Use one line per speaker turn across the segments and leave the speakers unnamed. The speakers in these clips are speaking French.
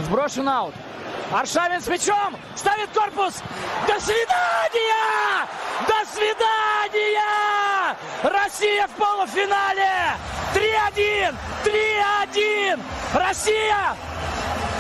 Сброшен аут. Аршавин с мячом. Ставит корпус. До свидания! До свидания! Россия в полуфинале! 3-1! 3-1! Россия!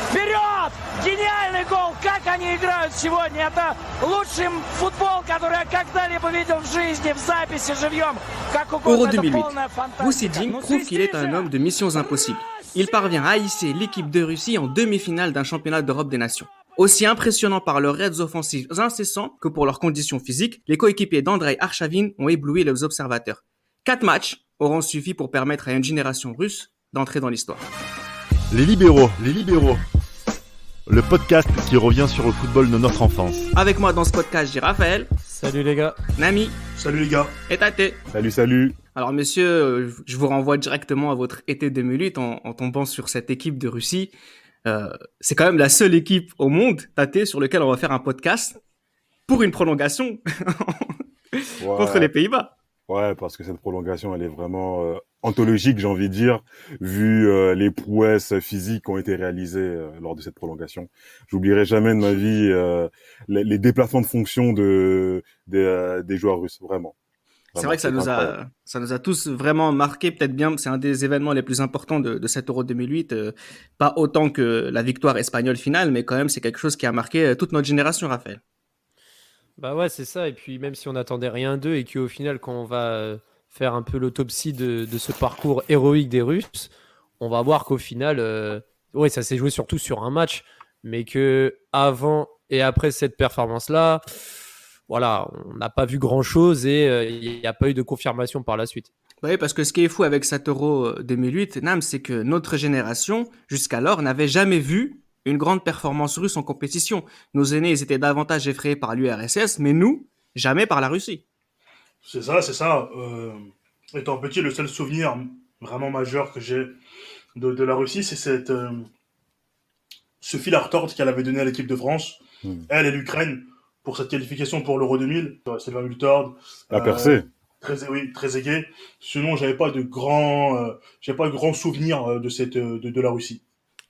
Вперед! Гениальный гол! Как они играют сегодня! Это лучший футбол, который я когда-либо видел в жизни, в записи, живьем. Как
Euro
угодно, это
2008.
полная фантастика.
Boussidine prouve qu'il est un homme de missions impossibles. Il parvient à hisser l'équipe de Russie en demi-finale d'un championnat d'Europe des nations. Aussi impressionnant par leurs raids offensifs incessants que pour leurs conditions physiques, les coéquipiers d'Andrei Arshavin ont ébloui les observateurs. 4 matchs auront suffi pour permettre à une génération russe d'entrer dans l'histoire.
Les libéraux. Le podcast qui revient sur le football de notre enfance.
Avec moi dans ce podcast, j'ai Raphaël.
Salut les gars.
Nami.
Salut les gars.
Et Tate.
Salut.
Alors messieurs, je vous renvoie directement à votre été 2008 en tombant sur cette équipe de Russie. C'est quand même la seule équipe au monde, Tate, sur laquelle on va faire un podcast pour une prolongation contre les Pays-Bas.
Ouais, parce que cette prolongation, elle est vraiment anthologique, j'ai envie de dire, vu les prouesses physiques qui ont été réalisées lors de cette prolongation. J'oublierai jamais de ma vie les déplacements de fonction des joueurs russes, vraiment.
C'est vrai que ça nous a tous vraiment marqué, peut-être bien, c'est un des événements les plus importants de cet Euro 2008, pas autant que la victoire espagnole finale, mais quand même c'est quelque chose qui a marqué toute notre génération, Raphaël.
Bah ouais, c'est ça. Et puis même si on n'attendait rien d'eux et qu'au final, quand on va faire un peu l'autopsie de ce parcours héroïque des Russes, on va voir qu'au final, ouais, ça s'est joué surtout sur un match, mais que avant et après cette performance-là, voilà, on n'a pas vu grand-chose et il n'y a pas eu de confirmation par la suite.
Oui, parce que ce qui est fou avec cet Euro 2008, Nam, c'est que notre génération, jusqu'alors, n'avait jamais vu une grande performance russe en compétition. Nos aînés, ils étaient davantage effrayés par l'URSS, mais nous, jamais par la Russie.
C'est ça. Étant petit, le seul souvenir vraiment majeur que j'ai de la Russie, c'est ce fil à retordre qu'elle avait donné à l'équipe de France, elle et l'Ukraine, pour cette qualification pour l'Euro 2000. Sylvain Multord.
La percée.
Très aiguë. Sinon, j'avais pas de grand souvenir de la Russie.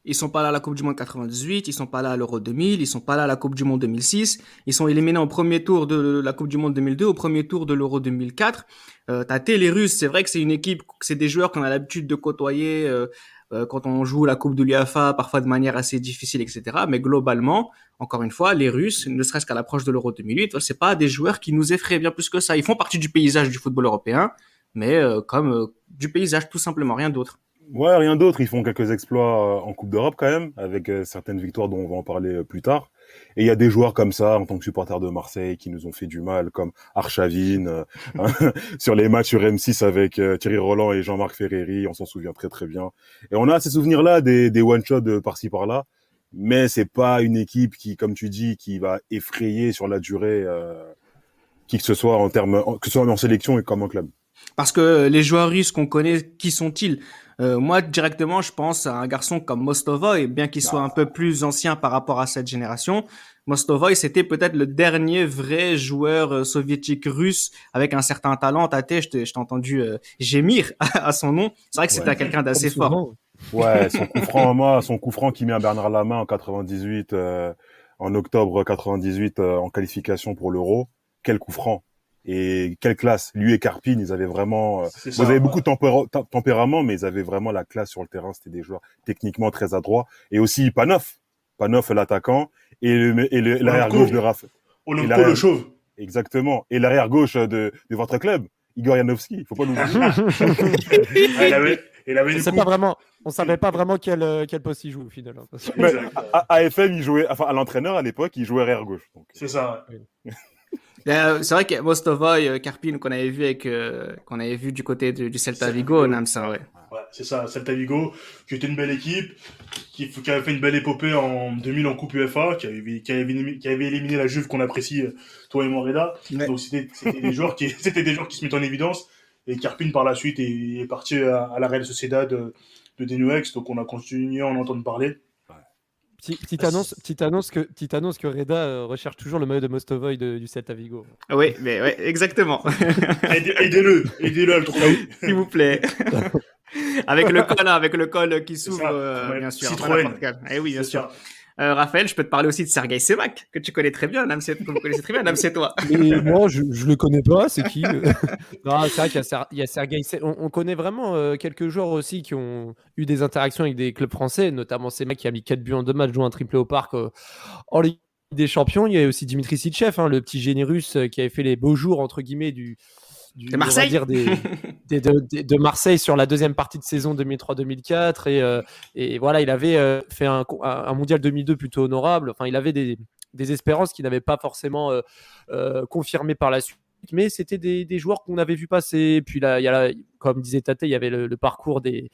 Ils sont pas là à la Coupe du Monde 98, ils sont pas là à l'Euro 2000, ils sont pas là à la Coupe du Monde 2006, ils sont éliminés au premier tour de la Coupe du Monde 2002, au premier tour de l'Euro 2004. Tate, les Russes, c'est vrai que c'est une équipe, c'est des joueurs qu'on a l'habitude de côtoyer quand on joue la Coupe de l'UEFA, parfois de manière assez difficile, etc. Mais globalement, encore une fois, les Russes, ne serait-ce qu'à l'approche de l'Euro 2008, c'est pas des joueurs qui nous effraient bien plus que ça. Ils font partie du paysage du football européen, mais comme du paysage tout simplement, rien d'autre.
Ouais, rien d'autre. Ils font quelques exploits en Coupe d'Europe quand même, avec certaines victoires dont on va en parler plus tard. Et il y a des joueurs comme ça, en tant que supporters de Marseille, qui nous ont fait du mal, comme Arshavin, sur les matchs sur M6 avec Thierry Roland et Jean-Marc Ferreri, on s'en souvient très très bien. Et on a ces souvenirs-là, des one-shots par-ci par-là, mais c'est pas une équipe qui, comme tu dis, qui va effrayer sur la durée qui que ce soit que ce soit en sélection et comme en club.
Parce que les joueurs russes qu'on connaît, qui sont-ils ? Moi, directement, je pense à un garçon comme Mostovoy, bien qu'il soit un peu plus ancien par rapport à cette génération. Mostovoy, c'était peut-être le dernier vrai joueur soviétique russe avec un certain talent. Tate, je t'ai entendu gémir à son nom. C'est vrai que c'était quelqu'un d'assez fort.
Ouais, son coup franc qui met à Bernard Lama en 98, en octobre 98, en qualification pour l'Euro. Quel coup franc! Et quelle classe. Lui et Karpin, ils avaient vraiment... Ils avaient beaucoup de tempérament, mais ils avaient vraiment la classe sur le terrain. C'était des joueurs techniquement très adroits. Et aussi Panov, l'attaquant, et l'arrière-gauche de Raphaël.
Olympo le chauve.
Exactement. Et l'arrière-gauche de votre club, Igor Yanovski. Il faut pas l'oublier.
Il avait une coupe.
On savait pas vraiment quel poste il joue au final.
Mais à FM, il jouait... Enfin, à l'entraîneur, à l'époque, il jouait arrière-gauche. Donc.
C'est ça, ouais.
C'est vrai que Mostovoy, Karpin, qu'on avait vu du côté du Celta Vigo, ouais,
c'est ça, Celta Vigo, qui était une belle équipe, qui avait fait une belle épopée en 2000 en Coupe UEFA, qui avait éliminé la Juve qu'on apprécie, toi et moi, Reda. Ouais. Donc c'était des joueurs qui se mettent en évidence. Et Karpin par la suite est parti à la Real Sociedad de Denuex, donc on a continué à en entendre parler.
Petite annonce que Reda recherche toujours le maillot de Mostovoy du Celta Vigo.
Oui, mais ouais, exactement.
Aidez-le à le trouver.
S'il vous plaît. avec le col qui
C'est
s'ouvre,
ça, ouais.
bien sûr.
Citroën.
N'importe quel. Eh oui, bien
C'est
sûr.
ça.
Raphaël, je peux te parler aussi de Sergei Semak, que tu connais très bien, que vous connaissez très bien, c'est toi.
Mais moi, je le connais pas, c'est qui? Non, c'est vrai il y a Sergueï. On connaît vraiment quelques joueurs aussi qui ont eu des interactions avec des clubs français, notamment ces mecs qui a mis 4 buts en 2 matchs, joué un triplé au parc en Ligue des Champions. Il y a aussi Dimitri Sitchev, le petit génie russe qui avait fait les beaux jours, entre guillemets,
De Marseille.
on va dire de Marseille sur la deuxième partie de saison 2003-2004 et voilà, il avait fait un mondial 2002 plutôt honorable. Enfin, il avait des espérances qui n'avaient pas forcément confirmé par la suite, mais c'était des joueurs qu'on avait vu passer. Puis là, comme disait Tate, il y avait le parcours des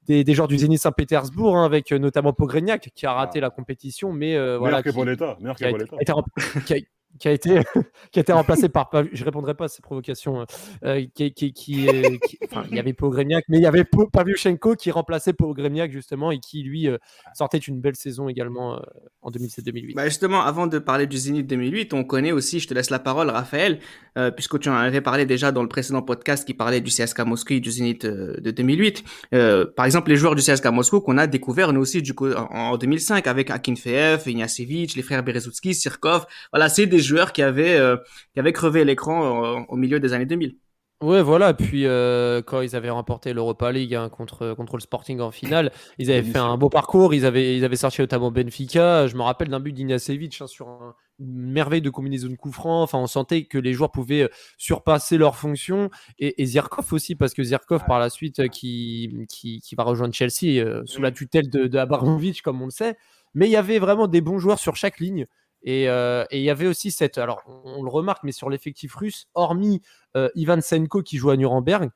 joueurs du Zénith Saint-Pétersbourg, avec notamment Pogreniak qui a raté la compétition, mais voilà,
Meilleur
qui a été qui a été remplacé par je répondrai pas à ces provocations, enfin, il y avait Pogreniak, mais il y avait Pavlyuchenko qui remplaçait Pogreniak justement et qui lui sortait une belle saison également en 2007-2008.
Bah justement, avant de parler du Zénith 2008, on connaît aussi, je te laisse la parole, Raphaël, puisque tu en avais parlé déjà dans le précédent podcast qui parlait du CSKA Moscou et du Zénith de 2008. Par exemple, les joueurs du CSKA Moscou qu'on a découvert nous aussi en 2005 avec Akinfeev, Ignacevic, les frères Berezoutsky, Sirkov. Voilà, c'est des joueurs qui avaient crevé l'écran au milieu des années 2000.
Ouais, voilà. Puis quand ils avaient remporté l'Europa League contre le Sporting en finale, ils avaient fait un beau parcours. Ils avaient sorti notamment Benfica. Je me rappelle d'un but d'Ignacevic sur une merveille de combinaison de coups francs. Enfin, on sentait que les joueurs pouvaient surpasser leurs fonctions. Et Zirkov aussi, parce que Zirkov par la suite qui va rejoindre Chelsea sous la tutelle de Abramovich, comme on le sait. Mais il y avait vraiment des bons joueurs sur chaque ligne. Et il y avait aussi alors on le remarque, mais sur l'effectif russe, hormis Ivan Senko qui joue à Nuremberg,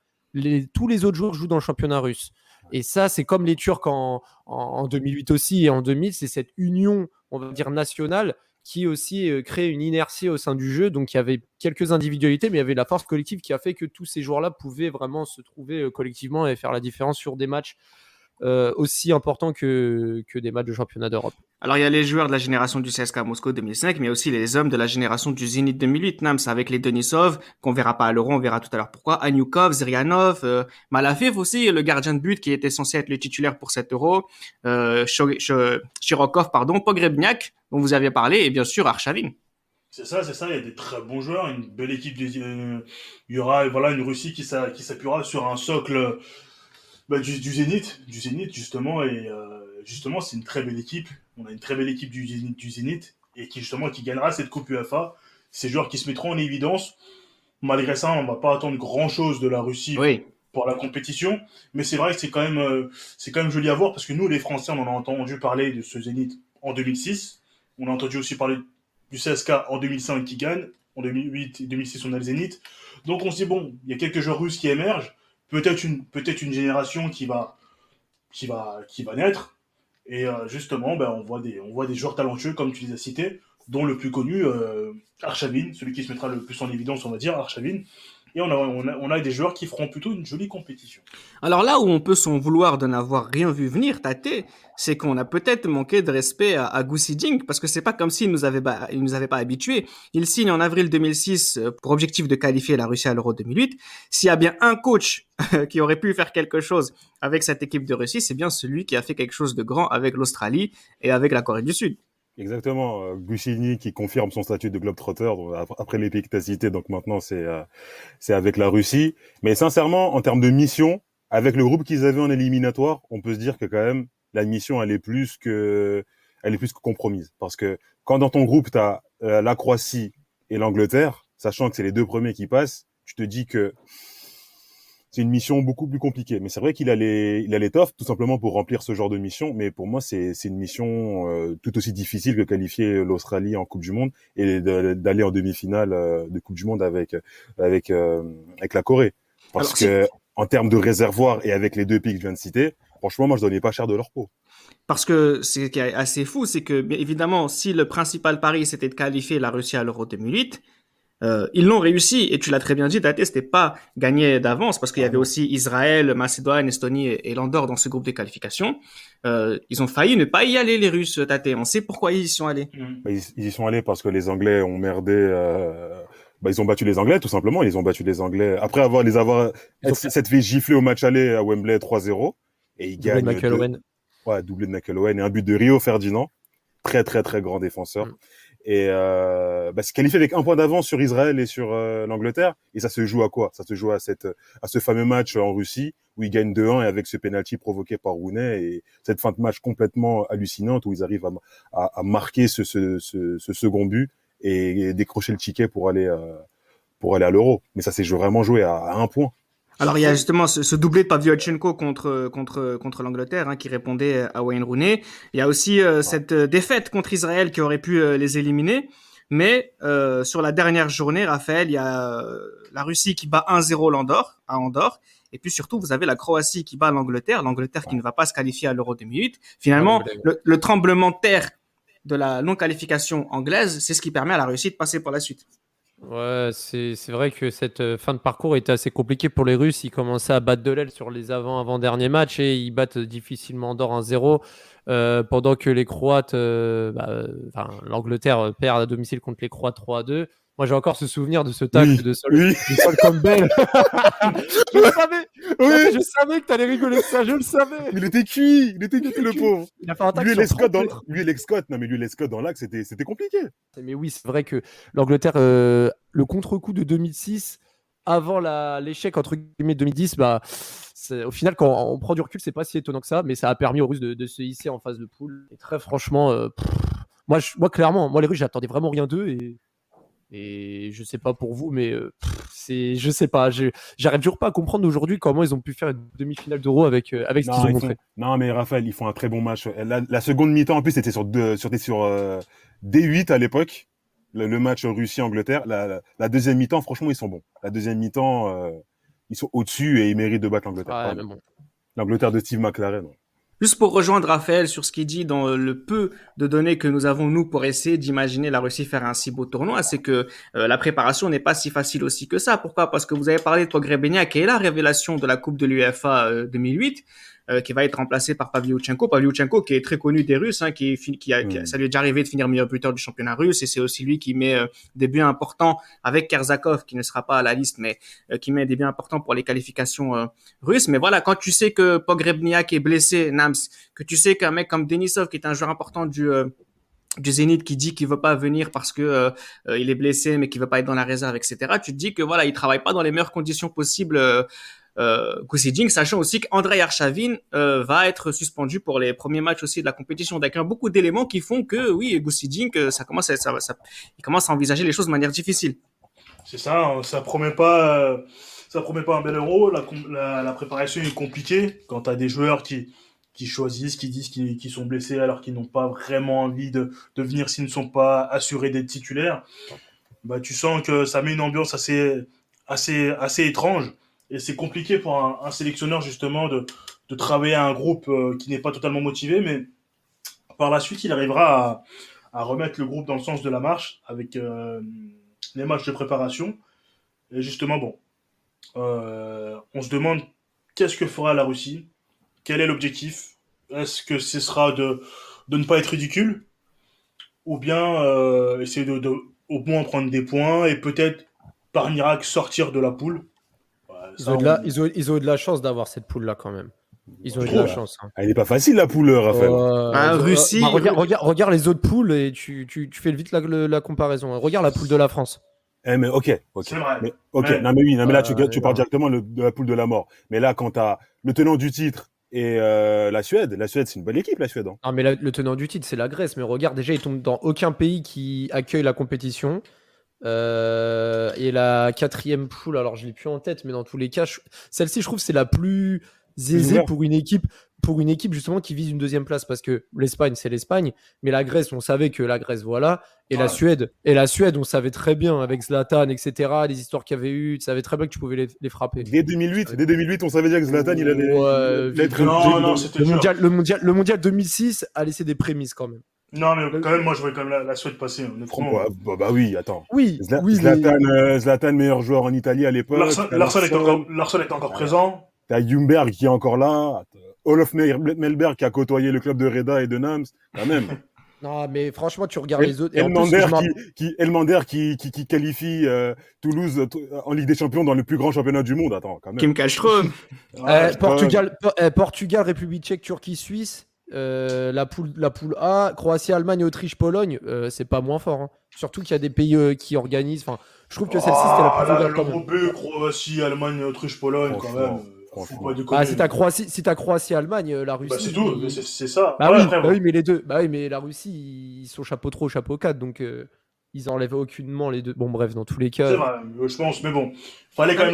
tous les autres joueurs jouent dans le championnat russe. Et ça, c'est comme les Turcs en 2008 aussi et en 2000, c'est cette union, on va dire, nationale qui aussi crée une inertie au sein du jeu. Donc il y avait quelques individualités, mais il y avait la force collective qui a fait que tous ces joueurs-là pouvaient vraiment se trouver collectivement et faire la différence sur des matchs aussi importants que des matchs de championnat d'Europe.
Alors, il y a les joueurs de la génération du CSKA Moscou 2005, mais aussi les hommes de la génération du Zénith 2008. Nams, avec les Denisov, qu'on verra pas à l'Euro, on verra tout à l'heure pourquoi. Anyukov, Zrianov, Malafev aussi, le gardien de but qui était censé être le titulaire pour cet Euro. Shirokov, Pogrebniak, dont vous aviez parlé, et bien sûr Arshavin.
C'est ça, il y a des très bons joueurs, une belle équipe. Il y aura une Russie qui s'appuiera sur un socle du Zénith, justement, et justement, c'est une très belle équipe. On a une très belle équipe du Zénith et qui gagnera cette Coupe UEFA. Ces joueurs qui se mettront en évidence. Malgré ça, on ne va pas attendre grand-chose de la Russie pour la compétition, mais c'est vrai que c'est quand même joli à voir parce que nous, les Français, on en a entendu parler de ce Zénith en 2006. On a entendu aussi parler du CSKA en 2005 qui gagne. En 2008 et 2006, on a le Zénith. Donc on se dit, bon, il y a quelques joueurs russes qui émergent. Peut-être une génération qui va naître. Et justement, on voit des joueurs talentueux, comme tu les as cités, dont le plus connu, Arshavin, celui qui se mettra le plus en évidence, on va dire, Arshavin. Et on a des joueurs qui feront plutôt une jolie compétition.
Alors là où on peut s'en vouloir de n'avoir rien vu venir, Tate, c'est qu'on a peut-être manqué de respect à Guussi Dink, parce que c'est pas comme s'il nous avait pas habitués. Il signe en avril 2006 pour objectif de qualifier la Russie à l'Euro 2008. S'il y a bien un coach qui aurait pu faire quelque chose avec cette équipe de Russie, c'est bien celui qui a fait quelque chose de grand avec l'Australie et avec la Corée du Sud.
Exactement, Gushini qui confirme son statut de globetrotter après les pays que tu as cités, donc maintenant c'est avec la Russie. Mais sincèrement, en termes de mission, avec le groupe qu'ils avaient en éliminatoire, on peut se dire que quand même la mission elle est plus que compromise, parce que quand dans ton groupe tu as la Croatie et l'Angleterre, sachant que c'est les deux premiers qui passent, tu te dis que c'est une mission beaucoup plus compliquée. Mais c'est vrai qu'il a l'étoffe tout simplement pour remplir ce genre de mission. Mais pour moi, c'est une mission tout aussi difficile que qualifier l'Australie en Coupe du Monde et d'aller en demi-finale de Coupe du Monde avec la Corée. Parce que en termes de réservoir et avec les deux pays que je viens de citer, franchement, moi, je donnais pas cher de leur peau.
Parce que ce qui est assez fou, c'est que, bien évidemment, si le principal pari c'était de qualifier la Russie à l'Euro 2008, ils l'ont réussi, et tu l'as très bien dit, Tate, c'était pas gagné d'avance, parce qu'il y avait aussi Israël, Macédoine, Estonie et l'Andorre dans ce groupe de qualification. Ils ont failli ne pas y aller, les Russes, Tate. On sait pourquoi ils y sont allés.
Ils y sont allés parce que les Anglais ont merdé Bah, ils ont battu les Anglais, tout simplement. Ils ont battu les Anglais. Après les avoir,
Ils ont
s'être fait gifler au match aller à Wembley 3-0. Et ils
doublé de
gagnent
McIlroy.
ouais, doublé de McIlroy et un but de Rio Ferdinand. Très, très, très grand défenseur.
Mm.
Et, se qualifier avec un point d'avance sur Israël et sur l'Angleterre. Et ça se joue à quoi? Ça se joue à ce fameux match en Russie où ils gagnent 2-1 et avec ce penalty provoqué par Rooney et cette fin de match complètement hallucinante où ils arrivent à marquer ce second but et décrocher le ticket pour aller à l'Euro. Mais ça s'est vraiment joué à un point.
Alors il y a justement ce doublé de Pavlyuchenko contre l'Angleterre qui répondait à Wayne Rooney. Il y a aussi cette défaite contre Israël qui aurait pu les éliminer. Mais sur la dernière journée, Raphaël, il y a la Russie qui bat 1-0 à Andorre. Et puis surtout, vous avez la Croatie qui bat l'Angleterre qui ne va pas se qualifier à l'Euro 2008. Finalement, le tremblement de terre de la non-qualification anglaise, c'est ce qui permet à la Russie de passer pour la suite.
Ouais, c'est vrai que cette fin de parcours était assez compliquée pour les Russes. Ils commençaient à battre de l'aile sur les avant-derniers matchs et ils battent difficilement Andorre 1-0 pendant que les Croates, l'Angleterre perd à domicile contre les Croates 3-2. Moi, j'ai encore ce souvenir de ce tacle de Sol Campbell. Je savais que t'allais rigoler de ça, je le savais.
Mais il était cuit, le pauvre.
Il a fait un tacle
Lui et
sur
les Scott dans l'axe, c'était compliqué.
Mais oui, c'est vrai que l'Angleterre, le contre-coup de 2006, avant l'échec entre guillemets de 2010, au final, quand on prend du recul, c'est pas si étonnant que ça, mais ça a permis aux Russes de se hisser en phase de poule. Et très franchement, moi clairement, les Russes, j'attendais vraiment rien d'eux et je sais pas pour vous, mais je sais pas, j'arrive toujours pas à comprendre aujourd'hui comment ils ont pu faire une demi-finale d'Euro avec ce qu'ils ont montré.
Non, mais Raphaël, ils font un très bon match. La seconde mi-temps, en plus, c'était sur D8 à l'époque, le match Russie-Angleterre. La deuxième mi-temps, franchement, ils sont bons. La deuxième mi-temps, ils sont au-dessus et ils méritent de battre l'Angleterre.
Ouais, mais bon.
L'Angleterre de Steve McLaren. Ouais.
Juste pour rejoindre Raphaël sur ce qu'il dit dans le peu de données que nous avons, nous, pour essayer d'imaginer la Russie faire un si beau tournoi, c'est que la préparation n'est pas si facile aussi que ça. Pourquoi? Parce que vous avez parlé de Pogrebeniak, qui est la révélation de la Coupe de l'UEFA 2008, qui va être remplacé par Pavlyuchenko, qui est très connu des Russes, ça lui est déjà arrivé de finir meilleur buteur du championnat russe, et c'est aussi lui qui met des buts importants avec Kerzakov, qui ne sera pas à la liste, mais qui met des buts importants pour les qualifications russes. Mais voilà, quand tu sais que Pogrebniak est blessé, Nams, que tu sais qu'un mec comme Denisov, qui est un joueur important du Zénith, qui dit qu'il veut pas venir parce que il est blessé, mais qu'il veut pas être dans la réserve, etc. Tu te dis que voilà, il travaille pas dans les meilleures conditions possibles. Guussi Dink, sachant aussi qu'Andrei Arshavin va être suspendu pour les premiers matchs aussi de la compétition. Donc, il y a beaucoup d'éléments qui font que, oui, Guussi Dink, il commence à envisager les choses de manière difficile.
C'est ça, hein, ça promet pas un bel Euro. La préparation est compliquée quand t'as des joueurs qui choisissent, qui disent qu'ils sont blessés alors qu'ils n'ont pas vraiment envie de venir s'ils ne sont pas assurés d'être titulaires. Bah, tu sens que ça met une ambiance assez étrange. Et c'est compliqué pour un sélectionneur justement de travailler à un groupe qui n'est pas totalement motivé, mais par la suite il arrivera à remettre le groupe dans le sens de la marche avec les matchs de préparation. Et justement, on se demande qu'est-ce que fera la Russie, quel est l'objectif, est-ce que ce sera de ne pas être ridicule, ou bien essayer de au moins prendre des points et peut-être par miracle sortir de la poule.
Ils ont eu de la chance d'avoir cette poule-là quand même. Ils ont eu de la chance. Hein.
Elle n'est pas facile la poule, Raphaël.
Russie.
Regarde les autres poules et tu fais vite la comparaison. Regarde la poule de la France.
Mais ok.
C'est vrai.
Mais, mais là tu parles directement de la poule de la mort. Mais là, quand tu as le tenant du titre et la Suède, c'est une bonne équipe, la Suède. Hein.
Non, mais le tenant du titre, c'est la Grèce. Mais regarde, déjà, ils tombent dans aucun pays qui accueille la compétition. Et la quatrième poule, alors je l'ai plus en tête, mais dans tous les cas, celle-ci, je trouve, c'est la plus aisée pour une équipe justement qui vise une deuxième place, parce que l'Espagne, c'est l'Espagne, mais la Grèce, on savait que la Grèce, voilà, et la Suède, on savait très bien avec Zlatan, etc., les histoires qu'il y avait eu, tu savais très bien que tu pouvais les frapper.
Dès 2008, on savait déjà que Zlatan, il allait être
non, c'était
le mondial 2006 a laissé des prémices quand même.
Non, mais quand même, moi, je voyais quand même la Suède passer.
Bah oui, attends.
Oui,
Zlatan, meilleur joueur en Italie à l'époque.
Larsson est encore présent.
T'as Ljungberg qui est encore là. Olof Mellberg qui a côtoyé le club de Reda et de Nams. Quand même.
Non, mais franchement, tu regardes les autres. Et en plus,
Elmander
je me rappelle-
Elmander qui qualifie Toulouse en Ligue des Champions dans le plus grand championnat du monde. Attends, quand même.
Kim Kallström.
Ouais,
Portugal, République tchèque, Turquie, Suisse, la poule A, Croatie, Allemagne, Autriche, Pologne, c'est pas moins fort, hein. Surtout qu'il y a des pays qui organisent. Enfin, je trouve que celle-ci c'était la plus ouverte
le
quand même.
groupe B, Croatie, Allemagne, Autriche, Pologne, quand même. Faut
Franchement.
pas déconner.
Bah, si t'as Croatie, Allemagne, la Russie.
Bah, c'est tout, c'est ça.
Bah,
Ouais,
oui,
après,
bah oui, mais les deux. Bah oui, mais la Russie, ils sont chapeau 3, chapeau 4, donc ils enlèvent aucunement les deux. Bon, bref, dans tous les cas.
c'est vrai, je pense, mais bon, fallait quand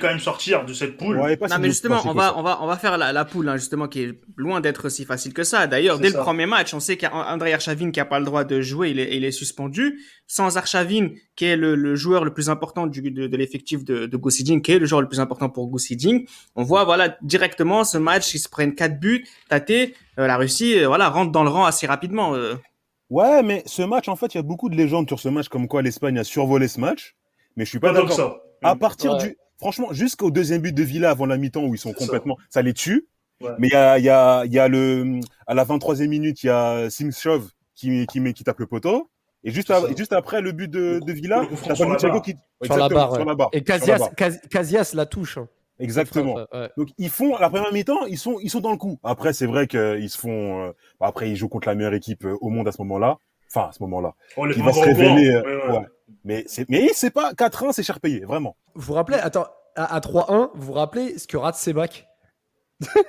même sortir de cette poule.
Ouais, pas
Non,
si
mais
vite,
justement,
pas si
on
que
va,
ça.
on va faire la poule, hein, justement, qui est loin d'être si facile que ça. D'ailleurs,
C'est
dès
ça.
le premier match, on sait qu'Andrei Arshavin qui a pas le droit de jouer, il est suspendu. Sans Arshavin, qui est le joueur le plus important de l'effectif de Go Seeding, qui est le joueur le plus important pour Go Seeding, on voit, voilà, directement, ce match, ils se prennent 4 buts. Tate, la Russie, voilà, rentre dans le rang assez rapidement.
Ouais, mais ce match, en fait, il y a beaucoup de légendes sur ce match, comme quoi l'Espagne a survolé ce match. Mais je suis pas
Pas tant que
d'accord.
ça.
À partir
Ouais.
franchement, jusqu'au deuxième but de Villa avant la mi-temps où ils sont
C'est ça.
complètement, ça les tue.
Ouais.
Mais il y a à la 23e minute, il y a Simchov qui tape le poteau. Et juste après le but de Villa,
le coup franc
t'as
sur la
Pavlyuchenko
barre.
qui,
Sur la
exactement,
barre.
sur
Ouais.
la barre.
Et
sur la barre.
Casillas la touche, hein.
Exactement.
Ouais.
Donc ils font la première mi-temps, ils sont dans le coup. Après c'est vrai qu'ils se font après ils jouent contre la meilleure équipe au monde à ce moment-là. Enfin à ce moment-là.
On les
Qui
prend
va se
encore au courant.
révéler
Ouais.
ouais. Mais c'est pas 4-1, c'est cher payé, vraiment.
Vous vous rappelez, attends, à 3-1, vous vous rappelez ce que rate Sebak?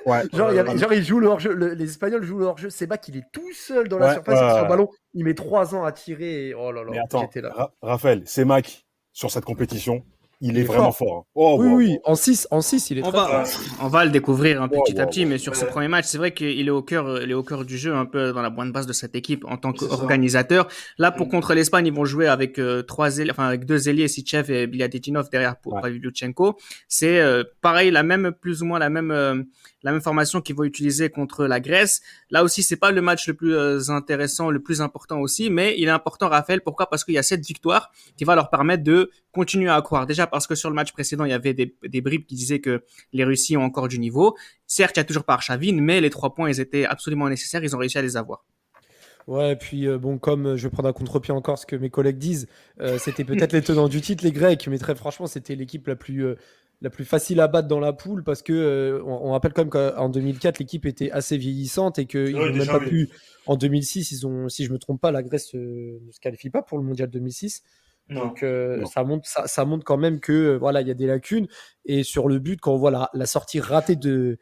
Ouais.
Genre, il joue le hors-jeu, les Espagnols jouent le hors-jeu. Sebak, il est tout seul dans la
Ouais,
surface, il
ouais,
sur le
ouais.
ballon. Il met 3 ans à tirer. Et... Oh là
Mais
là,
attends,
j'étais là.
Raphaël, c'est Mac sur cette compétition, il est
est
vraiment
fort.
fort. Hein. Oh,
Oui,
wow,
oui, en 6, il est
On
très fort.
va, on va le découvrir un petit à petit, mais
Ouais.
sur ce premier match, c'est vrai qu'il est au cœur du jeu, un peu dans la bonne base de cette équipe en tant
C'est ça.
qu'organisateur. Là, pour
Mm.
contre l'Espagne, ils vont jouer avec avec 2 ailiers, Sichev et Bilyadetdinov derrière pour
Ouais.
Pavlyuchenko. C'est pareil, plus ou moins la même formation qu'ils vont utiliser contre la Grèce. Là aussi, c'est pas le match le plus intéressant, le plus important aussi, mais il est important, Raphaël. Pourquoi? Parce qu'il y a cette victoire qui va leur permettre de continuer à croire. Déjà parce que sur le match précédent, il y avait des bribes qui disaient que les Russes ont encore du niveau. Certes, il y a toujours pas Arshavin, mais les 3 points, ils étaient absolument nécessaires. Ils ont réussi à les avoir.
Ouais, et puis bon, comme je vais prendre à contre-pied encore ce que mes collègues disent, c'était peut-être les tenants du titre, les Grecs, mais très franchement, c'était l'équipe la plus facile à battre dans la poule parce que on rappelle quand même qu'en 2004, l'équipe était assez vieillissante et qu'ils
Ouais,
n'ont même
déjà,
pas
oui.
pu. En 2006, si je me trompe pas, la Grèce ne se qualifie pas pour le mondial 2006.
Non.
Donc
Non.
ça montre quand même que voilà, il y a des lacunes. Et sur le but, quand on voit la sortie ratée du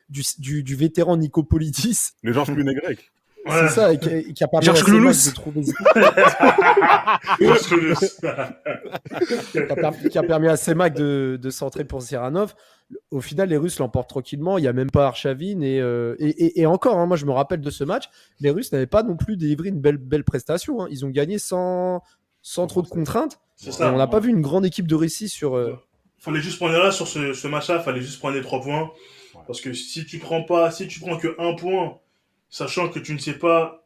vétéran Nicopolidis,
Le Georges Clooney grec.
c'est ça, et qui a permis
Georges
à Sebak
Cloulous.
de trouver
Parce que
qui a permis à Semak de centrer pour Ziranov. Au final, les Russes l'emportent tranquillement. Il n'y a même pas Arshavin. Et encore, hein, moi, je me rappelle de ce match. Les Russes n'avaient pas non plus délivré une belle prestation. Hein. Ils ont gagné sans trop de contraintes.
c'est
Et
ça.
on n'a pas vu une grande équipe de Russie sur.
Fallait juste prendre là sur ce match-là, fallait juste prendre les 3 points. Parce que si tu prends que 1 point, sachant que tu ne sais pas,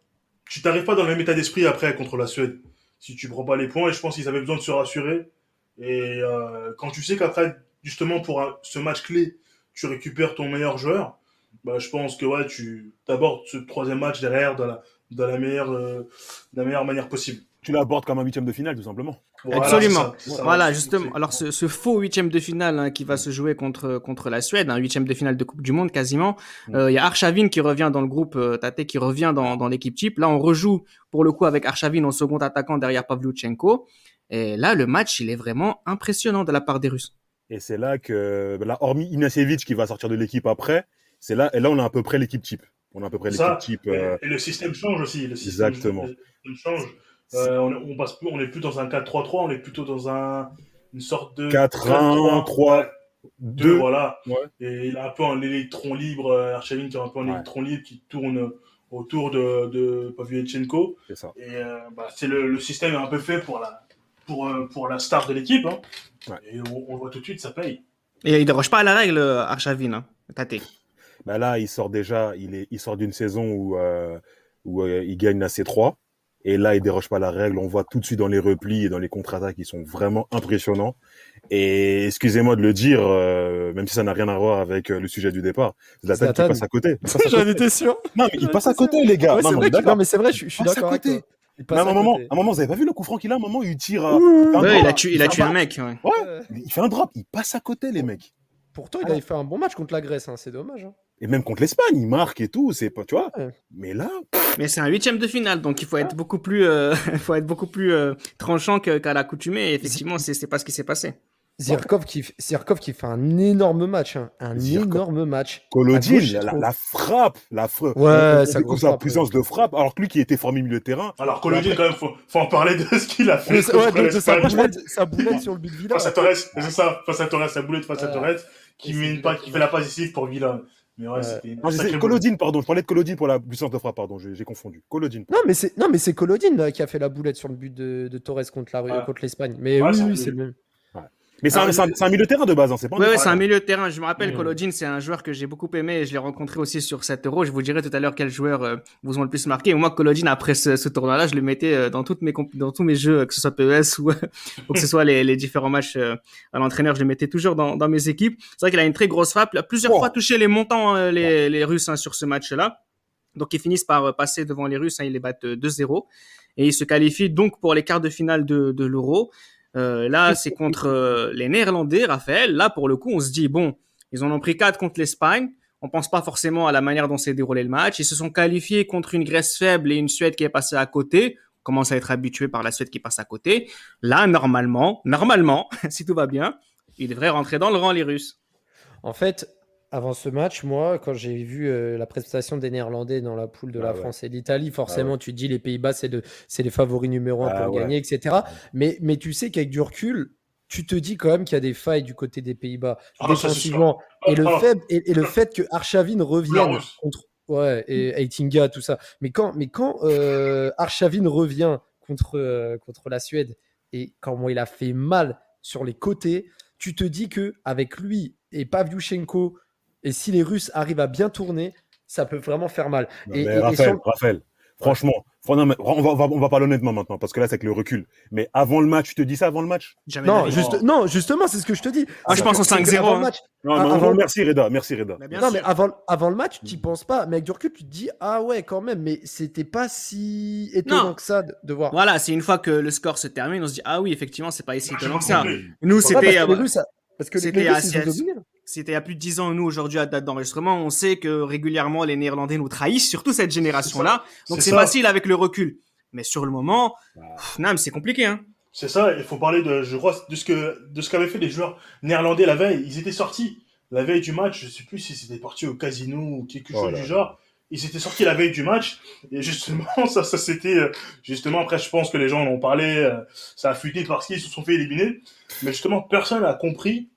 tu t'arrives pas dans le même état d'esprit après contre la Suède. Si tu prends pas les points, et je pense qu'ils avaient besoin de se rassurer. Et quand tu sais qu'après, justement pour ce match clé, tu récupères ton meilleur joueur, bah je pense que ouais, tu abordes ce 3e match derrière dans la meilleure manière possible.
Tu l'abordes comme un 8e de finale, tout simplement.
Voilà,
Absolument.
c'est ça.
Voilà,
C'est-
justement.
c'est-
Alors, ce faux 8e de finale qui va se jouer contre la Suède, un 8e de finale de Coupe du Monde quasiment. Il y a Arshavin qui revient dans le groupe, Tate qui revient dans l'équipe type. Là, on rejoue pour le coup avec Arshavin en second attaquant derrière Pavlyuchenko. Et là, le match, il est vraiment impressionnant de la part des Russes.
Et c'est là que, là, hormis Inasevic qui va sortir de l'équipe après, c'est là, et là, on a à peu près l'équipe type. On a à peu près
Ça,
l'équipe type.
et le système change aussi. Le système,
Exactement.
le système change. On est plus dans un 4-3-3, on est plutôt dans une sorte de
4-1, 3,
2,
2.
voilà.
Ouais.
Et il a un peu un électron libre, Arshavin qui a un peu un
Ouais.
électron libre qui tourne autour de Pavlyuchenko.
C'est ça.
Et c'est le système est un peu fait pour la star de l'équipe. Hein.
Ouais.
Et on le voit tout de suite, ça paye.
Et il déroge pas à la règle, Arshavin, hein, Tate.
Bah là, il sort d'une saison où il gagne la C3. Et là, il déroge pas la règle. On voit tout de suite dans les replis et dans les contre-attaques, ils sont vraiment impressionnants. Et excusez-moi de le dire, même si ça n'a rien à voir avec le sujet du départ, Zlatan qui
Zlatan.
passe à côté. Il passe à
J'en
côté.
étais sûr.
Non, mais il passe à côté, les gars.
Ouais,
Non,
c'est
non,
vrai
d'accord.
non, mais c'est vrai, je suis
Passe à
d'accord avec
côté.
toi. Il
Mais
passe
à
à
un moment,
côté.
vous avez pas vu le coup franc qu'il a, à un moment, il tire.
Oui,
un
Ouais,
drop.
il a tué un mec. Ouais.
Ouais, il fait un drop, il passe à côté, les mecs.
Pourtant, il avait fait un bon match contre la Grèce, hein, c'est dommage. Hein.
Et même contre l'Espagne, il marque et tout, c'est pas, tu vois.
Ouais.
Mais là,
Mais c'est un huitième de finale, donc il faut être beaucoup plus, tranchant qu'à l'accoutumée. Et effectivement, c'est pas ce qui s'est passé.
Zirkov qui fait un énorme match, hein, un
Zirkov.
énorme match. À
Colodine,
gauche, je trouve.
la frappe,
Ouais,
on
sa
découvre
grosse
sa
frappe,
puissance de frappe, alors que lui qui était formé milieu de terrain.
Alors, Colodine, quand même, faut en parler de ce qu'il a fait.
De
contre
sa
l'Espagne.
boulette sur le but de Villa.
Face à Torres, c'est ça, face à Torres, sa boulette face à Torres, qui
Et
met
c'est
une passe, qui fait la passe décisive pour Villa. Mais ouais, c'était
Non,
sacré boulot.
Colodine, pardon, je parlais de Colodine pour la puissance de frappe, pardon, j'ai confondu. Colodine.
Non, mais c'est Colodine là, qui a fait la boulette sur le but de Torres contre l'Espagne. Mais
Ouais,
oui,
c'est
c'est le même.
Mais c'est un milieu de terrain de base, hein, c'est pas un
Ouais,
défenseur.
c'est un milieu de terrain. Je me rappelle,
Mmh.
Kolodjin, c'est un joueur que j'ai beaucoup aimé et je l'ai rencontré aussi sur cet Euro. Je vous dirai tout à l'heure quels joueurs vous ont le plus marqué. Et moi, Kolodjin, après ce tournoi-là, je le mettais dans dans tous mes jeux, que ce soit PES ou que ce soit les différents matchs à l'entraîneur, je le mettais toujours dans mes équipes. C'est vrai qu'il a une très grosse frappe. Il a plusieurs fois touché les montants, les Russes, hein, sur ce match-là. Donc, ils finissent par passer devant les Russes, hein, ils les battent 2-0. Et ils se qualifient donc pour les quarts de finale de l'Euro. Là, c'est contre les Néerlandais, Raphaël. Là, pour le coup, on se dit, bon, ils en ont pris 4 contre l'Espagne. On pense pas forcément à la manière dont s'est déroulé le match. Ils se sont qualifiés contre une Grèce faible et une Suède qui est passée à côté. On commence à être habitué par la Suède qui passe à côté. Là, normalement, si tout va bien, ils devraient rentrer dans le rang, les Russes.
En fait, avant ce match, moi, quand j'ai vu la prestation des Néerlandais dans la poule de la France et l'Italie, forcément, tu te dis les Pays-Bas, c'est les favoris numéro 1 pour gagner, etc. Mais tu sais qu'avec du recul, tu te dis quand même qu'il y a des failles du côté des Pays-Bas défensivement. Et le fait que Arshavin revienne contre et Aitinga, tout ça. Mais quand Arshavin revient contre la Suède et comment il a fait mal sur les côtés, tu te dis que avec lui et Pavlyuchenko, et si les Russes arrivent à bien tourner, ça peut vraiment faire mal.
Raphaël, franchement, on va parler honnêtement maintenant, parce que là, c'est avec le recul. Mais avant le match, tu te dis ça avant le match?
Non, justement, c'est ce que je te dis.
Moi, je pense au 5-0.
Match.
Merci Reda.
Mais
avant le match, tu n'y penses pas. Mais avec du recul, tu te dis, ah ouais, quand même, mais c'était pas si étonnant que ça de voir.
Voilà, c'est une fois que le score se termine, on se dit, ah oui, effectivement, c'est pas si étonnant que ça. Nous, c'était...
Parce que les Russes, ils ont dominé.
C'était il y a plus de 10 ans, nous, aujourd'hui, à date d'enregistrement, on sait que régulièrement, les Néerlandais nous trahissent, surtout cette génération-là. Donc, c'est facile avec le recul. Mais sur le moment, c'est compliqué, hein.
C'est ça, il faut parler je crois, de ce qu'avaient fait les joueurs néerlandais la veille. Ils étaient sortis la veille du match, je sais plus si c'était parti au casino ou quelque chose du genre. Ils étaient sortis la veille du match, et justement, ça c'était, justement, après, je pense que les gens en ont parlé, ça a fuité parce qu'ils se sont fait éliminer. Mais justement, personne n'a compris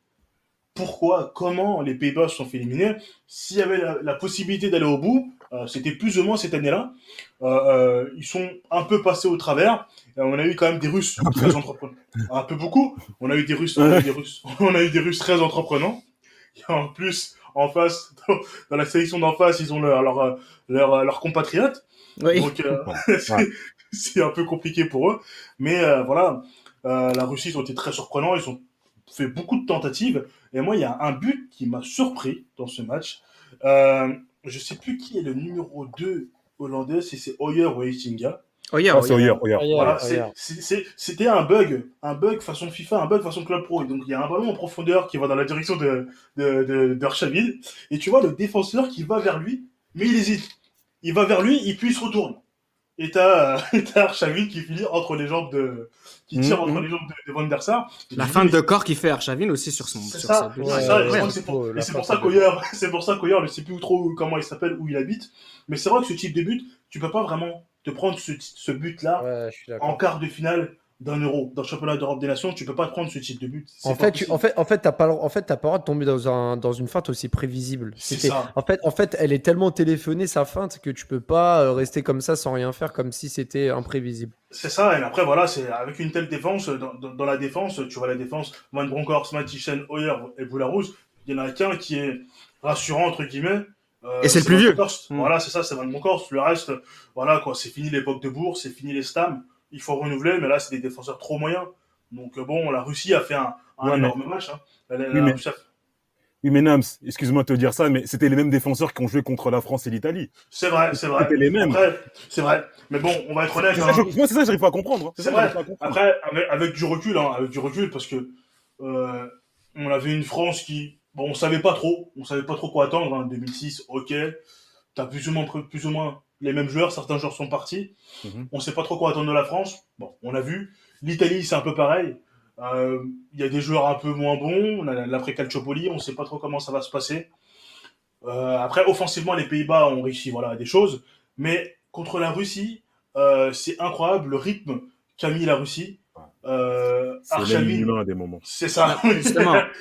pourquoi, comment les Pays-Bas se sont fait éliminer. S'il y avait la possibilité d'aller au bout, c'était plus ou moins cette année-là. Ils sont un peu passés au travers. On a eu quand même des Russes très entreprenants. Un peu beaucoup. On a eu des Russes très entreprenants. Et en plus, en face, dans la sélection d'en face, ils ont leurs compatriotes.
Oui.
Donc, c'est un peu compliqué pour eux. Mais voilà, la Russie, ils ont été très surprenants. Ils ont fait beaucoup de tentatives. Et moi, il y a un but qui m'a surpris dans ce match. Je sais plus qui est le numéro 2 hollandais, si c'est Hoyer ou Heitinga.
Hoyer.
Voilà, c'était un bug façon FIFA, un bug façon Club Pro. Et donc, il y a un ballon en profondeur qui va dans la direction d'Arshavin. Et tu vois le défenseur qui va vers lui, mais il hésite. Il va vers lui, et puis il se retourne. Et t'as Arshavin qui finit entre les jambes qui tire entre les jambes de Van der Sar.
La fin de corps qui fait Arshavin aussi sur son.
C'est ça. C'est pour ça qu'Hoyer, je sais plus trop comment il s'appelle, où il habite. Mais c'est vrai que ce type de but, tu peux pas vraiment te prendre ce but-là en quart de finale d'un Euro. Dans le championnat d'Europe des Nations, tu peux pas te prendre ce type de but.
En fait, t'as pas le droit de tomber dans une feinte aussi prévisible.
C'est ça.
En fait, elle est tellement téléphonée, sa feinte, que tu peux pas rester comme ça sans rien faire, comme si c'était imprévisible.
C'est ça. Et après, voilà, c'est avec une telle défense, dans la défense, tu vois la défense, Van Bronckhorst, Mathiesen, Hoyer et Boularouz, il y en a qu'un qui est rassurant, entre guillemets,
Et c'est le plus vieux.
Voilà, c'est ça, c'est Van Bronckhorst. Le reste, voilà, quoi, c'est fini l'époque de Bourg, c'est fini les Stam. Il faut renouveler, mais là, c'est des défenseurs trop moyens. Donc, bon, la Russie a fait un énorme match. Hein.
Oui, oui, mais Nams, excuse-moi de te dire ça, mais c'était les mêmes défenseurs qui ont joué contre la France et l'Italie.
C'est vrai.
C'était les mêmes.
Après, c'est vrai. Mais bon, on va être honnête.
Moi, c'est ça que j'arrive pas à comprendre. Hein.
C'est vrai. Après, avec du recul, parce que on avait une France qui, bon, on savait pas trop quoi attendre. Hein. 2006, ok, t'as plus ou moins les mêmes joueurs. Certains joueurs sont partis. On sait pas trop quoi attendre de la France. Bon, on a vu. L'Italie, c'est un peu pareil. Il y a des joueurs un peu moins bons. On a l'après Calciopoli, on sait pas trop comment ça va se passer. Après, offensivement, les Pays-Bas ont réussi, voilà, des choses. Mais contre la Russie, c'est incroyable le rythme qu'a mis la Russie.
C'est l'humain à des moments.
C'est ça.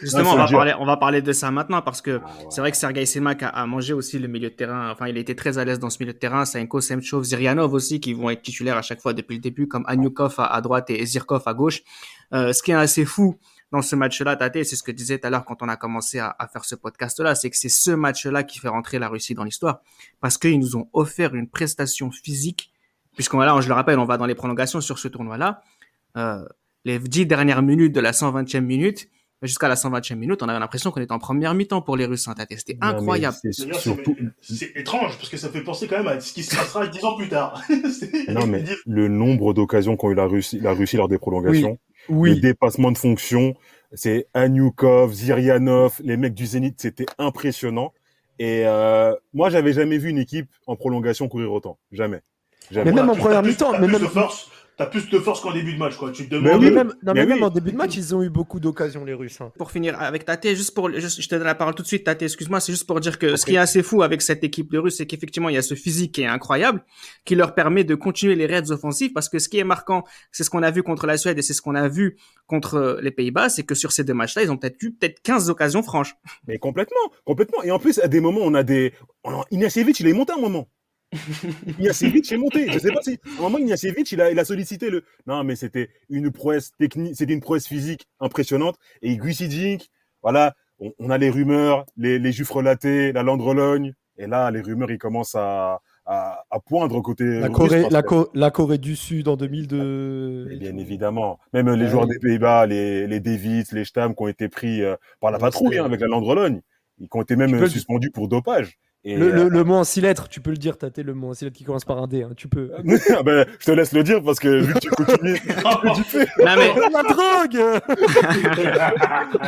Justement, on va parler de ça maintenant parce que c'est vrai que Sergei Semak a mangé aussi le milieu de terrain. Enfin, il a été très à l'aise dans ce milieu de terrain. Saenko, Semchov, Zirianov aussi qui vont être titulaires à chaque fois depuis le début, comme Anyukov à droite et Zirkov à gauche. Ce qui est assez fou dans ce match-là, Tate, c'est ce que je disais tout à l'heure quand on a commencé à faire ce podcast-là, c'est que c'est ce match-là qui fait rentrer la Russie dans l'histoire parce qu'ils nous ont offert une prestation physique. Puisqu'on là, je le rappelle, on va dans les prolongations sur ce tournoi-là. Les 10 dernières minutes de la 120e minute, jusqu'à la 120e minute, on avait l'impression qu'on était en première mi-temps pour les Russes. Hein, c'était incroyable.
C'est étrange, parce que ça fait penser quand même à ce qui se passera 10 ans plus tard.
Non, mais le nombre d'occasions qu'ont eu la Russie lors des prolongations, le dépassement de fonction, c'est Anyukov, Zirianov, les mecs du Zénith, c'était impressionnant. Et moi, j'avais jamais vu une équipe en prolongation courir autant. Jamais.
Mais même en première mi-temps,
t'as plus de force qu'en début de match, quoi. Tu te demandes.
Même en début de match, ils ont eu beaucoup d'occasions, les Russes. Hein.
Pour finir avec Tate, je te donne la parole tout de suite, Tate, excuse-moi, c'est juste pour dire que ce qui est assez fou avec cette équipe de Russes, c'est qu'effectivement, il y a ce physique qui est incroyable, qui leur permet de continuer les raids offensifs, parce que ce qui est marquant, c'est ce qu'on a vu contre la Suède et c'est ce qu'on a vu contre les Pays-Bas, c'est que sur ces deux matchs-là, ils ont peut-être eu 15 occasions franches.
Mais complètement. Et en plus, à des moments, Inasevic, il est monté un moment. Ignacevic est monté. Je sais pas si à un moment Ignacevic il a sollicité le. Non, mais c'était une prouesse technique, c'était une prouesse physique impressionnante. Et Guicidink, voilà, on a les rumeurs, les juifs relatés, la Landrologne. Et là, les rumeurs, ils commencent à poindre côté
la Corée du Sud en 2002.
Et bien évidemment. Même les joueurs des Pays-Bas, les Davids, les Stam qui ont été pris par la patrouille avec la Landrologne. Ils ont été même suspendus pour dopage.
Et le mot en 6 lettres, tu peux le dire, Tate, le mot en 6 lettres qui commence par un D, hein, tu peux.
Je te laisse le dire parce que vu que tu continues, tu fais.
Non, mais...
la drogue.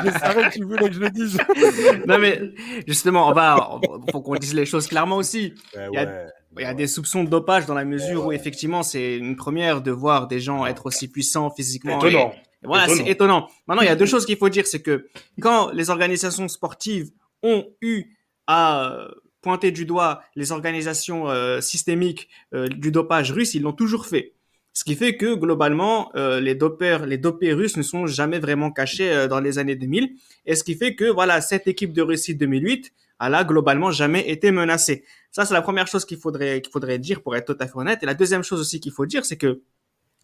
Je savais que tu voulais que je le dise.
Non mais justement, faut qu'on dise les choses clairement aussi. Il y a des soupçons de dopage dans la mesure où effectivement c'est une première de voir des gens être aussi puissants physiquement.
Étonnant.
Voilà, c'est étonnant. Maintenant, il y a deux choses qu'il faut dire, c'est que quand les organisations sportives ont eu à pointer du doigt les organisations systémiques du dopage russe, ils l'ont toujours fait. Ce qui fait que globalement, les dopés russes ne sont jamais vraiment cachés dans les années 2000. Et ce qui fait que voilà, cette équipe de Russie 2008 a globalement jamais été menacée. Ça, c'est la première chose qu'il faudrait dire pour être tout à fait honnête. Et la deuxième chose aussi qu'il faut dire, c'est que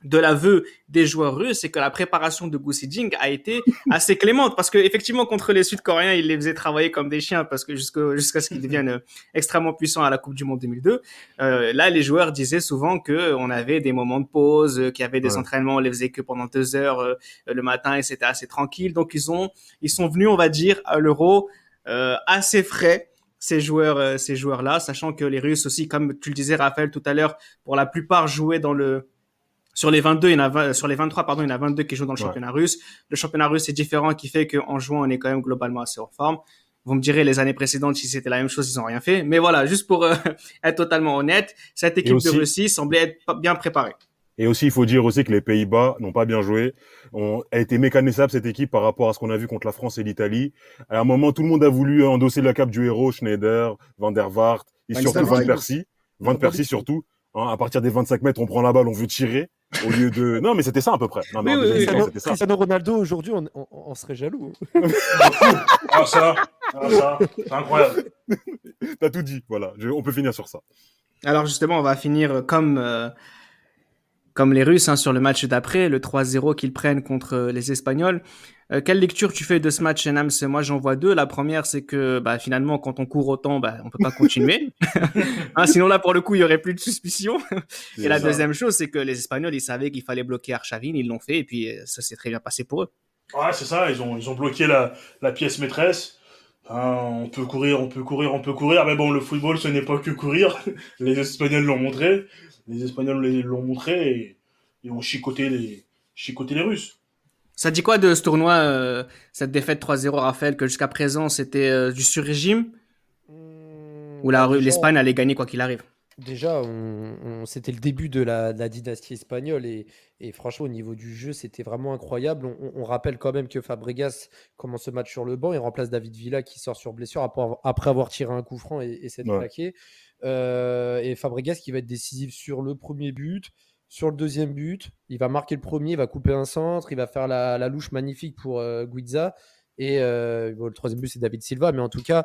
de l'aveu des joueurs russes, c'est que la préparation de Gusiding a été assez clémente parce que effectivement contre les Sud-Coréens, ils les faisaient travailler comme des chiens parce que jusqu'à ce qu'ils deviennent extrêmement puissants à la Coupe du Monde 2002. Là, les joueurs disaient souvent que on avait des moments de pause, qu'il y avait des entraînements, on les faisait que pendant 2 heures le matin et c'était assez tranquille. Donc ils sont venus, on va dire, à l'Euro assez frais. Ces joueurs-là, sachant que les Russes aussi, comme tu le disais, Raphaël, tout à l'heure, pour la plupart jouaient sur les 23, il y en a 22 qui jouent dans le championnat russe. Le championnat russe est différent, qui fait qu'en jouant, on est quand même globalement assez hors forme. Vous me direz, les années précédentes, si c'était la même chose, ils n'ont rien fait. Mais voilà, juste pour être totalement honnête, cette équipe de Russie semblait être bien préparée.
Et aussi, il faut dire aussi que les Pays-Bas n'ont pas bien joué. A été méconnaissable, cette équipe, par rapport à ce qu'on a vu contre la France et l'Italie. À un moment, tout le monde a voulu endosser la cape du héros, Schneider, Van der Vaart, et surtout Van Persie. Van Persie, surtout. À partir des 25 mètres, on prend la balle, on veut tirer. Au lieu de... Non, mais c'était ça à peu près. Non, mais
c'était ça. Cristiano Ronaldo, aujourd'hui, on serait jaloux.
Ça, c'est incroyable.
T'as tout dit, voilà. On peut finir sur ça.
Alors justement, on va finir comme les Russes sur le match d'après, le 3-0 qu'ils prennent contre les Espagnols. Quelle lecture tu fais de ce match, Nams? Moi, j'en vois deux. La première, c'est que bah, finalement, quand on court autant, bah, on peut pas continuer. Hein, sinon, là, pour le coup, il y aurait plus de suspicion. Et
C'est
la
ça.
deuxième chose, c'est que les Espagnols, ils savaient qu'il fallait bloquer Arshavin, ils l'ont fait, et puis ça s'est très bien passé pour eux.
Ouais, c'est ça, ils ont bloqué la pièce maîtresse. Hein, on peut courir, on peut courir, on peut courir, mais bon, le football, ce n'est pas que courir. Les Espagnols l'ont montré. Les Espagnols l'ont montré et ont chicoté les Russes.
Ça dit quoi de ce tournoi, cette défaite 3-0, Raphaël, que jusqu'à présent, c'était du sur-régime, où
Bah déjà,
l'Espagne allait gagner quoi qu'il arrive?
déjà c'était le début de la dynastie espagnole et franchement, au niveau du jeu, c'était vraiment incroyable. On rappelle quand même que Fabregas commence ce match sur le banc et remplace David Villa qui sort sur blessure après avoir tiré un coup franc et s'être
Ouais.
plaqué. Et Fabregas qui va être décisif sur le premier but, sur le deuxième but. Il va marquer le premier, il va couper un centre, il va faire la louche magnifique pour Guiza. Et bon, le troisième but, c'est David Silva. Mais en tout cas,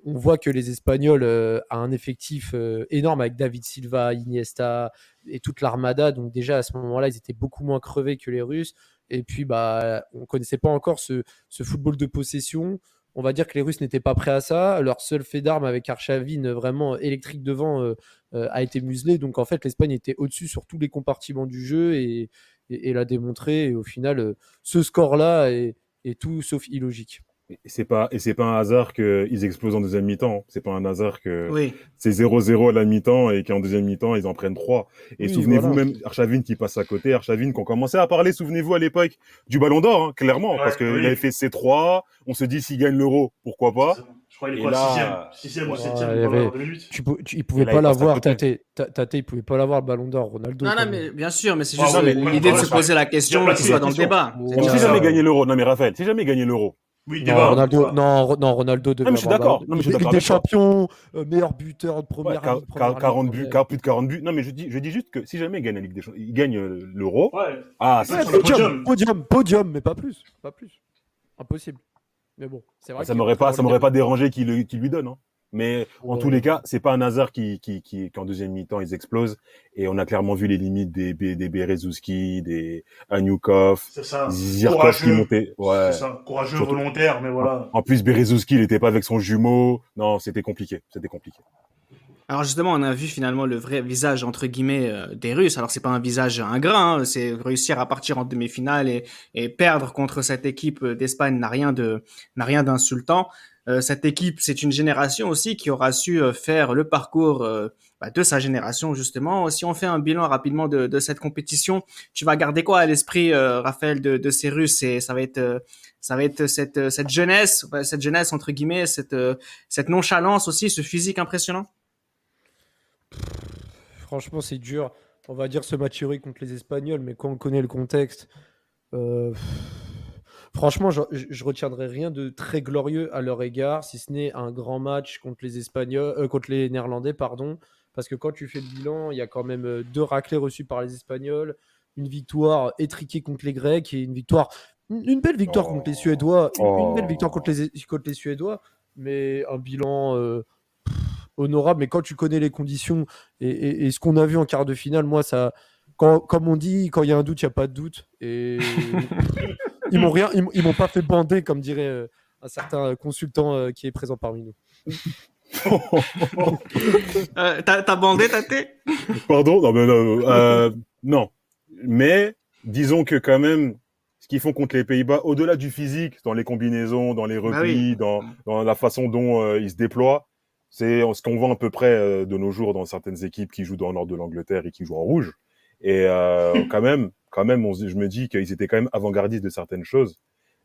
on voit que les Espagnols ont un effectif énorme avec David Silva, Iniesta et toute l'armada. Donc déjà, à ce moment-là, ils étaient beaucoup moins crevés que les Russes. Et puis, bah, on ne connaissait pas encore ce football de possession. On va dire que les Russes n'étaient pas prêts à ça. Leur seul fait d'arme avec Arshavin vraiment électrique devant a été muselé. Donc en fait, l'Espagne était au-dessus sur tous les compartiments du jeu et l'a démontré. Et au final, ce score-là est tout sauf illogique.
Et c'est pas un hasard qu'ils explosent en deuxième mi-temps. C'est pas un hasard que
Oui.
c'est 0-0 à la mi-temps et qu'en deuxième mi-temps, ils en prennent 3. Et
Oui,
souvenez-vous
voilà.
même, Arshavin qui passe à côté, Arshavin qu'on commençait à parler, souvenez-vous à l'époque, du Ballon d'Or, hein, clairement,
Ouais,
parce qu'il
oui.
avait fait C3, on se dit s'il gagne l'Euro, pourquoi
C'est
pas.
ça. Je crois qu'il est
Et
quoi,
là,
sixième ou
ouais.
septième
Ouais,
du
il y
Ballon d'Or
avait,
2008.
il
Et
pouvait
là,
pas
il passe à
l'avoir,
côté.
Tate, il pouvait pas l'avoir le ballon d'or, Ronaldo
Non,
quand
non,
même.
mais bien sûr, mais c'est
Ah
juste
Non, mais
ouais,
l'idée de
ouais,
se
ça.
poser la
Bien
question et qu'il
placé,
soit dans le
attention.
débat. C'est
Mais
tout.
si
Ouais,
jamais
Ouais.
gagné l'Euro, non mais Raphaël, si jamais gagné l'Euro,
oui,
Non,
débat.
Ronaldo, non, Ronaldo
non
devait
mais je suis
avoir le ballon
d'accord, non mais je suis
Ligue
d'accord
des
avec toi.
Champions, meilleur buteur de
Ouais,
première ligue, première ligue.
40 buts, plus de 40 buts. Non mais je dis juste que si jamais il gagne la Ligue des Champions, il gagne l'Euro,
Ouais.
ah,
Il peut
c'est
être
Ouais,
sur le
sûr.
podium, mais pas plus. Pas plus. Impossible. Mais bon, c'est vrai
Ça
qu'il
m'aurait
rentrait
pas,
dans
ça
l'idée.
m'aurait pas dérangé qu'il lui donne, hein. Mais en tous
Ouais.
les cas, c'est pas un hasard qu'en deuxième mi-temps ils explosent. Et on a clairement vu les limites des Berezouski, des Anyukov,
C'est ça.
Zirkov qui
Courageux.
montait.
C'est
Ouais.
ça. Courageux,
Surtout,
volontaire, mais voilà.
en plus, Berezouski, il était pas avec son jumeau. Non, c'était compliqué. C'était compliqué.
Alors justement, on a vu finalement le vrai visage entre guillemets des Russes. Alors c'est pas un visage ingrat, hein, c'est réussir à partir en demi-finale et perdre contre cette équipe d'Espagne n'a rien d'insultant. Cette équipe, c'est une génération aussi qui aura su faire le parcours bah, de sa génération justement. Si on fait un bilan rapidement de cette compétition, tu vas garder quoi à l'esprit, Raphaël, de ces Russes? Et ça va être cette jeunesse entre guillemets, cette nonchalance aussi, ce physique impressionnant.
Franchement, c'est dur. On va dire ce match héroïque contre les Espagnols, mais quand on connaît le contexte, euh, franchement, je retiendrai rien de très glorieux à leur égard, si ce n'est un grand match contre les Espagnols, contre les Néerlandais, pardon. Parce que quand tu fais le bilan, il y a quand même 2 raclés reçus par les Espagnols, une victoire étriquée contre les Grecs et une belle victoire contre les
Oh.
Suédois, une belle victoire
Oh.
contre les Suédois, mais un bilan honorable. Mais quand tu connais les conditions et ce qu'on a vu en quart de finale, moi, ça, comme on dit, quand il y a un doute, il n'y a pas de doute. Et ils m'ont pas fait bander, comme dirait un certain consultant qui est présent parmi nous.
T'as bandé ta tête?
Pardon? Non, mais non, non. Mais disons que quand même, ce qu'ils font contre les Pays-Bas, au-delà du physique, dans les combinaisons, dans les
Bah oui.
replis, dans la façon dont ils se déploient, c'est ce qu'on voit à peu près de nos jours dans certaines équipes qui jouent dans le nord de l'Angleterre et qui jouent en rouge. Et quand même, je me dis qu'ils étaient quand même avant-gardistes de certaines choses.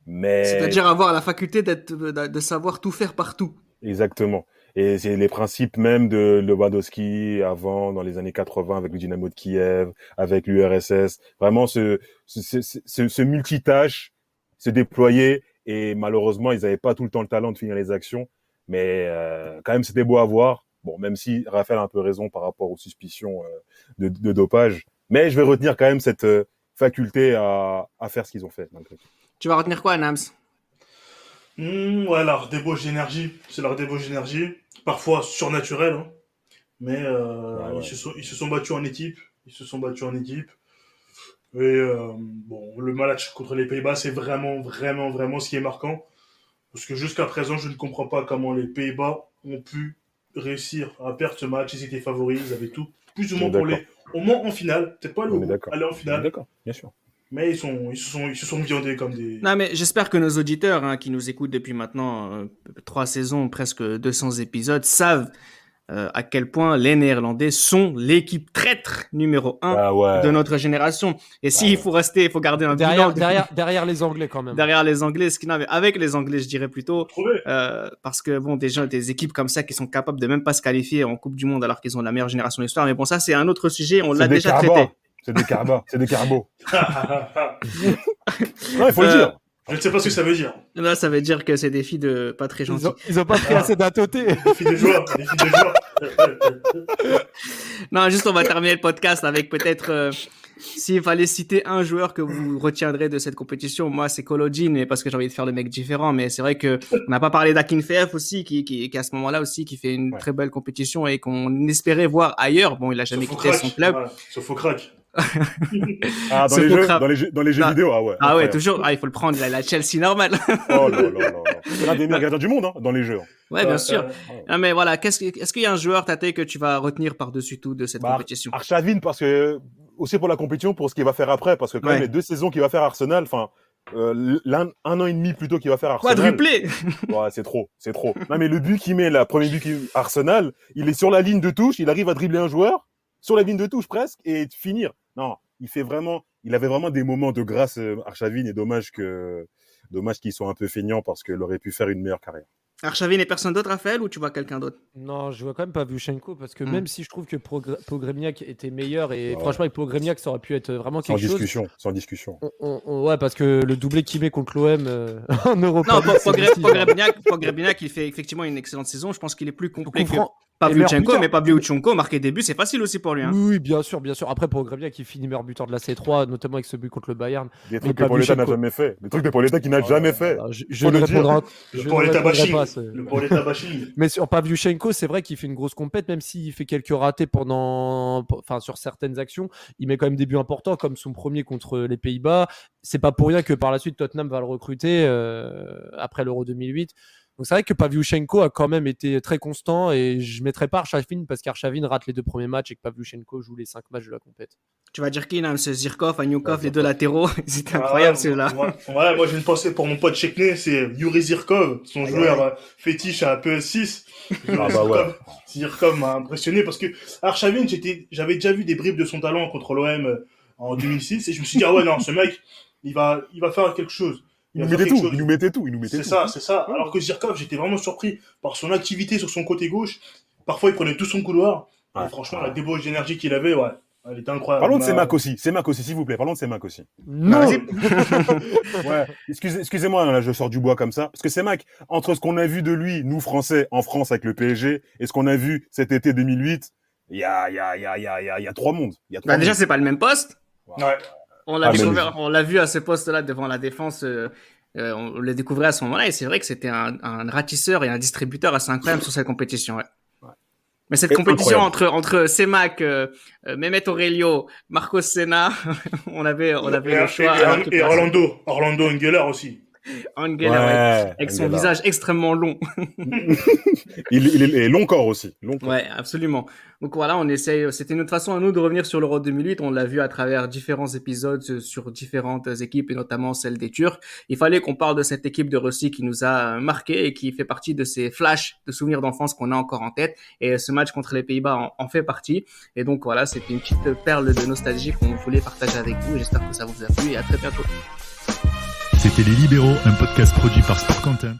Mais
C'est-à-dire avoir la faculté de savoir tout faire partout.
exactement. Et c'est les principes même de Lewandowski avant, dans les années 80, avec le Dynamo de Kiev, avec l'URSS. Vraiment, ce multitâche se déployer. Et malheureusement, ils n'avaient pas tout le temps le talent de finir les actions. Mais quand même, c'était beau à voir. Bon, même si Raphaël a un peu raison par rapport aux suspicions de dopage. Mais je vais retenir quand même cette faculté à faire ce qu'ils ont fait, malgré tout.
Tu vas retenir quoi, Nams?
Ouais, leur débauche d'énergie. C'est leur débauche d'énergie. Parfois surnaturelle, hein. Mais
Ouais, ouais.
ils se sont battus en équipe. Ils se sont battus en équipe. Et bon, le match contre les Pays-Bas, c'est vraiment ce qui est marquant. Parce que jusqu'à présent, je ne comprends pas comment les Pays-Bas ont pu réussir à perdre ce match. Ils étaient favoris, ils avaient tout, plus ou moins pour les... Au moins en finale, peut-être pas aller en
On est
finale,
d'accord, bien sûr.
mais ils se sont viandés comme des...
Non, mais j'espère que nos auditeurs, qui nous écoutent depuis maintenant 3 saisons, presque 200 épisodes, savent à quel point les Néerlandais sont l'équipe traître numéro 1 de notre génération. Et s'il faut rester, il faut garder un bilan
derrière les Anglais quand même.
Derrière les Anglais, avec les Anglais, je dirais plutôt, parce que bon, des équipes comme ça qui sont capables de même pas se qualifier en Coupe du Monde alors qu'ils ont la meilleure génération de l'histoire. Mais bon, ça c'est un autre sujet, on l'a déjà traité.
C'est des carbas. Non, il faut le dire.
Je ne sais pas ce que ça veut dire.
Là, ça veut dire que c'est des filles de pas très gentilles.
Ils ont pas pris assez d'atoté.
Des filles de joueurs.
Non, juste on va terminer le podcast avec peut-être s'il fallait citer un joueur que vous retiendrez de cette compétition. Moi, c'est Kolo Djinn, parce que j'ai envie de faire le mec différent. Mais c'est vrai que on n'a pas parlé d'Akinfeev aussi, qui à ce moment-là aussi, qui fait une très belle compétition et qu'on espérait voir ailleurs. Bon, il a jamais quitté son club.
Sauf au crack.
Dans les jeux vidéo, ah ouais.
Ah ouais, toujours. Ah, il faut le prendre. Il a la Chelsea normale.
Oh là. C'est l'un des meilleurs gardiens du monde, dans les jeux.
Ouais, bien sûr. Ah, mais voilà, est-ce qu'il y a un joueur, Tate, que tu vas retenir par-dessus tout de cette compétition?
Arshavin, parce que, aussi pour la compétition, pour ce qu'il va faire après, parce que quand même, les 2 saisons qu'il va faire à Arsenal, enfin, un an et demi plutôt qu'il va faire à Arsenal.
Quadruplé!
Ouais, c'est trop. Non, mais le but qu'il met, le premier but Arsenal, il est sur la ligne de touche, il arrive à dribbler un joueur, sur la ligne de touche presque, et finir. Non, il avait vraiment des moments de grâce, Arshavin, et dommage qu'ils soient un peu feignants parce qu'il aurait pu faire une meilleure carrière.
Arshavin et personne d'autre, Raphaël, ou tu vois quelqu'un d'autre?
Non, je vois quand même Pavlyuchenko, parce que même si je trouve que Pogremniak était meilleur, et franchement avec Pogremniak ça aurait pu être vraiment quelque chose.
Sans discussion.
Ouais, parce que le doublé qu'il met contre l'OM en Europa.
Non, Pogremniak, il fait effectivement une excellente saison. Je pense qu'il est plus complet que Pavlyuchenko, mais Pavlyuchenko, marquer des buts, c'est facile aussi pour lui.
Oui, bien sûr. Après, Pogremniak, il finit meilleur buteur de la C3, notamment avec ce but contre le Bayern.
Des trucs que Pauletta n'a jamais fait. Des trucs de Pauletta qu'il n'a jamais fait.
Je ne répondrai
pas. Le Pauletta bashing.
Mais sur Pavlyuchenko, c'est vrai qu'il fait une grosse compète, même s'il fait quelques ratés sur certaines actions. Il met quand même des buts importants, comme son premier contre les Pays-Bas. C'est pas pour rien que par la suite, Tottenham va le recruter après l'Euro 2008. Donc c'est vrai que Pavlyuchenko a quand même été très constant, et je ne mettrai pas Arshavin parce qu'Arshavin rate les 2 premiers matchs et que Pavlyuchenko joue les 5 matchs de la compète.
Tu vas dire qui, ce Zirkov, Anyukov, les 2 latéraux, c'était incroyable ceux-là.
Moi j'ai une pensée pour mon pote Chekné, c'est Yuri Zirkov, son joueur fétiche à PS6. Zirkov m'a impressionné parce que Arshavin, j'avais déjà vu des bribes de son talent contre l'OM en 2006, et je me suis dit, ah ouais, non, ce mec, il va faire quelque chose.
Il nous mettait tout.
C'est ça. Alors que Zirkov, j'étais vraiment surpris par son activité sur son côté gauche. Parfois, il prenait tout son couloir. Et franchement, la débauche d'énergie qu'il avait, elle était incroyable.
Parlons de Semak aussi, s'il vous plaît. Parlons de Semak aussi.
Non.
Ouais. Excusez-moi, là, je sors du bois comme ça. Parce que Semak, entre ce qu'on a vu de lui, nous, Français, en France, avec le PSG, et ce qu'on a vu cet été 2008, il y a 3 mondes.
Déjà, c'est pas le même poste.
Ouais.
On l'a vu à ce poste-là devant la défense. On le découvrait à ce moment-là, et c'est vrai que c'était un ratisseur et un distributeur assez incroyable sur cette compétition. Ouais. Mais cette compétition entre Semak, Mehmet Aurelio, Marcos Senna, on avait le choix.
Et Orlando Engeler aussi.
Engeler, avec son visage extrêmement long.
il est long corps aussi.
Ouais, absolument. Donc voilà, c'était notre façon à nous de revenir sur l'Euro 2008. On l'a vu à travers différents épisodes sur différentes équipes, et notamment celle des Turcs. Il fallait qu'on parle de cette équipe de Russie qui nous a marqué et qui fait partie de ces flashs de souvenirs d'enfance qu'on a encore en tête. Et ce match contre les Pays-Bas en fait partie. Et donc voilà, c'était une petite perle de nostalgie qu'on voulait partager avec vous. J'espère que ça vous a plu, et à très bientôt.
C'était Les Libéraux, un podcast produit par Sport Content.